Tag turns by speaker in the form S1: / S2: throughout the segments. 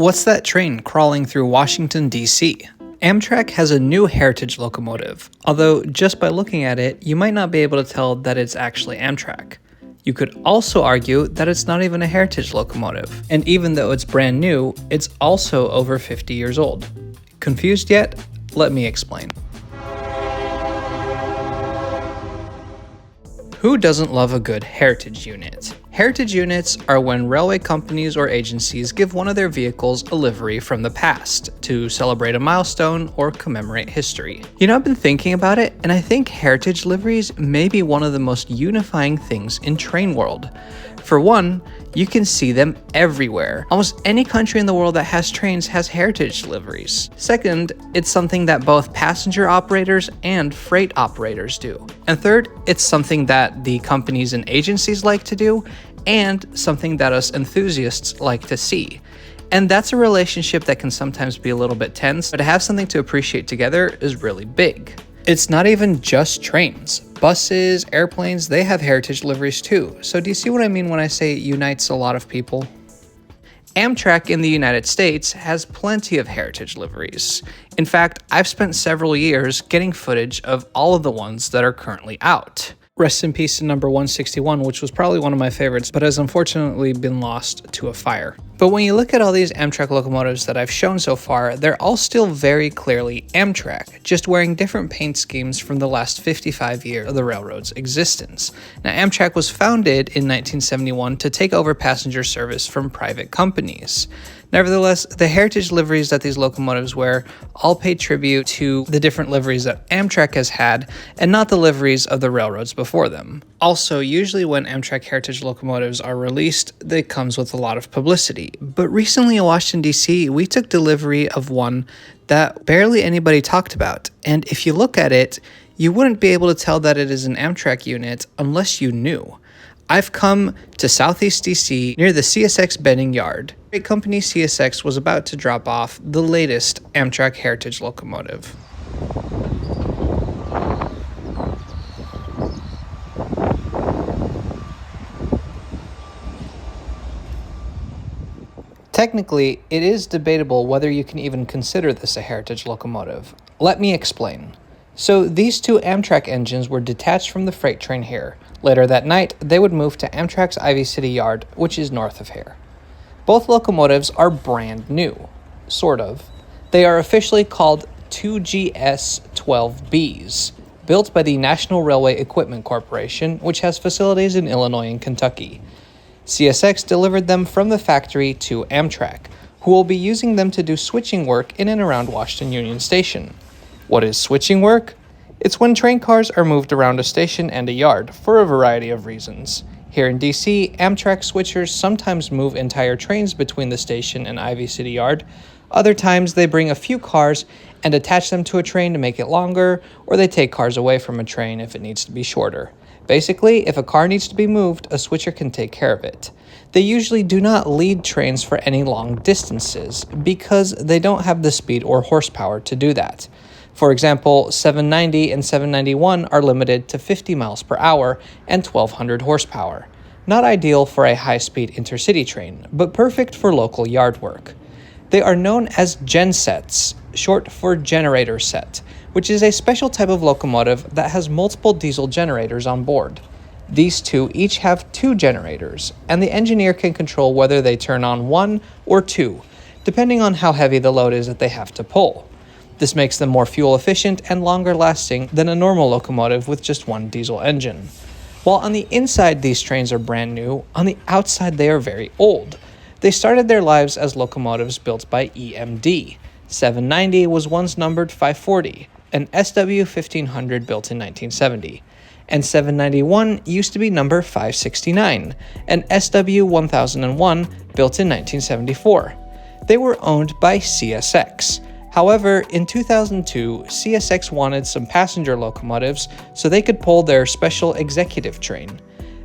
S1: What's that train crawling through Washington, D.C.? Amtrak has a new heritage locomotive, although just by looking at it, you might not be able to tell that it's actually Amtrak. You could also argue that it's not even a heritage locomotive, and even though it's brand new, it's also over 50 years old. Confused yet? Let me explain. Who doesn't love a good heritage unit? Heritage units are when railway companies or agencies give one of their vehicles a livery from the past to celebrate a milestone or commemorate history. I've been thinking about it, and I think heritage liveries may be one of the most unifying things in train world. For one, you can see them everywhere. Almost any country in the world that has trains has heritage liveries. Second, it's something that both passenger operators and freight operators do. And third, it's something that the companies and agencies like to do, and something that us enthusiasts like to see. And that's a relationship that can sometimes be a little bit tense, but to have something to appreciate together is really big. It's not even just trains. Buses, airplanes, they have heritage liveries too. So do you see what I mean when I say it unites a lot of people? Amtrak in the United States has plenty of heritage liveries. In fact, I've spent several years getting footage of all of the ones that are currently out. Rest in peace to number 161, which was probably one of my favorites, but has unfortunately been lost to a fire. But when you look at all these Amtrak locomotives that I've shown so far, they're all still very clearly Amtrak, just wearing different paint schemes from the last 55 years of the railroad's existence. Now, Amtrak was founded in 1971 to take over passenger service from private companies. Nevertheless, the heritage liveries that these locomotives wear all pay tribute to the different liveries that Amtrak has had and not the liveries of the railroads before them. Also, usually when Amtrak heritage locomotives are released, it comes with a lot of publicity. But recently in Washington, D.C., we took delivery of one that barely anybody talked about. And if you look at it, you wouldn't be able to tell that it is an Amtrak unit unless you knew. I've come to Southeast DC near the CSX Bending Yard. Freight company CSX was about to drop off the latest Amtrak heritage locomotive. Technically, it is debatable whether you can even consider this a heritage locomotive. Let me explain. So these two Amtrak engines were detached from the freight train here. Later that night, they would move to Amtrak's Ivy City Yard, which is north of here. Both locomotives are brand new, sort of. They are officially called 2GS-12Bs, built by the National Railway Equipment Corporation, which has facilities in Illinois and Kentucky. CSX delivered them from the factory to Amtrak, who will be using them to do switching work in and around Washington Union Station. What is switching work? It's when train cars are moved around a station and a yard for a variety of reasons. Here in DC, Amtrak switchers sometimes move entire trains between the station and Ivy City Yard. Other times they bring a few cars and attach them to a train to make it longer, or they take cars away from a train if it needs to be shorter. Basically, if a car needs to be moved, a switcher can take care of it. They usually do not lead trains for any long distances because they don't have the speed or horsepower to do that. For example, 790 and 791 are limited to 50 miles per hour and 1,200 horsepower. Not ideal for a high-speed intercity train, but perfect for local yard work. They are known as gensets, short for generator set, which is a special type of locomotive that has multiple diesel generators on board. These two each have 2 generators, and the engineer can control whether they turn on 1 or 2, depending on how heavy the load is that they have to pull. This makes them more fuel efficient and longer lasting than a normal locomotive with just one diesel engine. While on the inside these trains are brand new, on the outside they are very old. They started their lives as locomotives built by EMD. 790 was once numbered 540, an SW 1500 built in 1970. And 791 used to be number 569, an SW 1001 built in 1974. They were owned by CSX. However, in 2002, CSX wanted some passenger locomotives so they could pull their special executive train.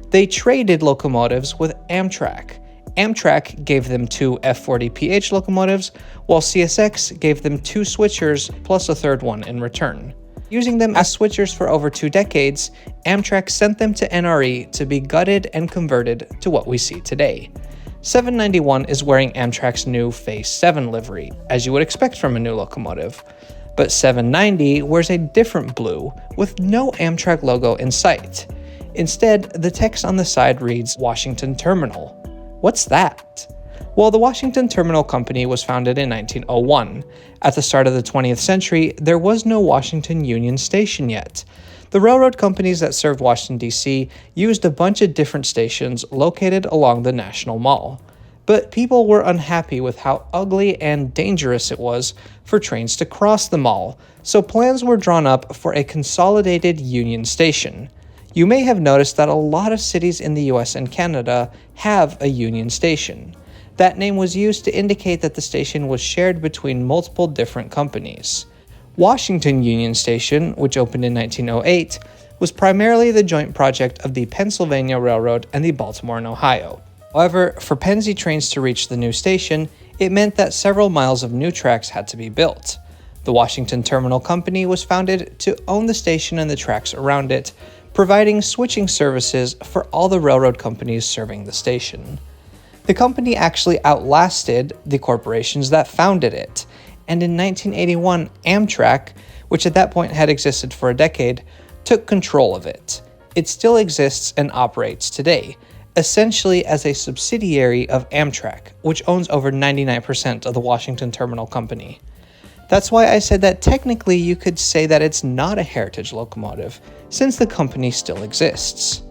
S1: They traded locomotives with Amtrak. Amtrak gave them 2 F40PH locomotives, while CSX gave them 2 switchers plus a third one in return. Using them as switchers for over 2 decades, Amtrak sent them to NRE to be gutted and converted to what we see today. 791 is wearing Amtrak's new Phase 7 livery, as you would expect from a new locomotive. But 790 wears a different blue, with no Amtrak logo in sight. Instead, the text on the side reads Washington Terminal. What's that? Well, the Washington Terminal Company was founded in 1901. At the start of the 20th century, there was no Washington Union Station yet. The railroad companies that served Washington, D.C. used a bunch of different stations located along the National Mall. But people were unhappy with how ugly and dangerous it was for trains to cross the mall, so plans were drawn up for a consolidated Union Station. You may have noticed that a lot of cities in the US and Canada have a Union Station. That name was used to indicate that the station was shared between multiple different companies. Washington Union Station, which opened in 1908, was primarily the joint project of the Pennsylvania Railroad and the Baltimore and Ohio. However, for Pennsy trains to reach the new station, it meant that several miles of new tracks had to be built. The Washington Terminal Company was founded to own the station and the tracks around it, providing switching services for all the railroad companies serving the station. The company actually outlasted the corporations that founded it, and in 1981, Amtrak, which at that point had existed for a decade, took control of it. It still exists and operates today, essentially as a subsidiary of Amtrak, which owns over 99% of the Washington Terminal Company. That's why I said that technically you could say that it's not a heritage locomotive, since the company still exists.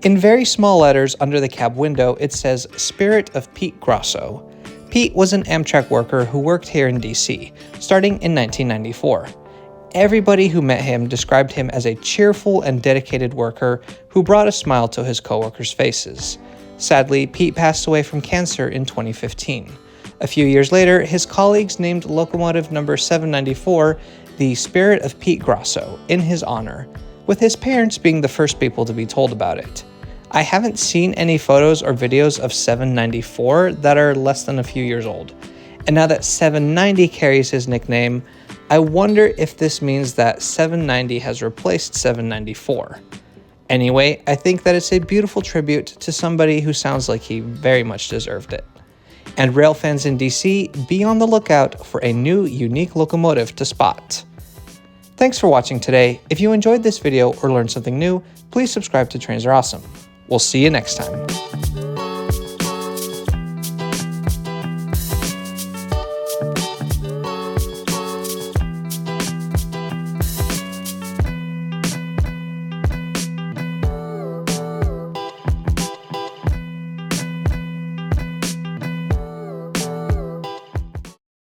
S1: In very small letters under the cab window, it says Spirit of Pete Grosso. Pete was an Amtrak worker who worked here in DC, starting in 1994. Everybody who met him described him as a cheerful and dedicated worker who brought a smile to his coworkers' faces. Sadly, Pete passed away from cancer in 2015. A few years later, his colleagues named locomotive number 794 the Spirit of Pete Grosso in his honor, with his parents being the first people to be told about it. I haven't seen any photos or videos of 794 that are less than a few years old. And now that 790 carries his nickname, I wonder if this means that 790 has replaced 794. Anyway, I think that it's a beautiful tribute to somebody who sounds like he very much deserved it. And rail fans in DC, be on the lookout for a new unique locomotive to spot. Thanks for watching today. If you enjoyed this video or learned something new, please subscribe to Trains Are Awesome. We'll see you next time.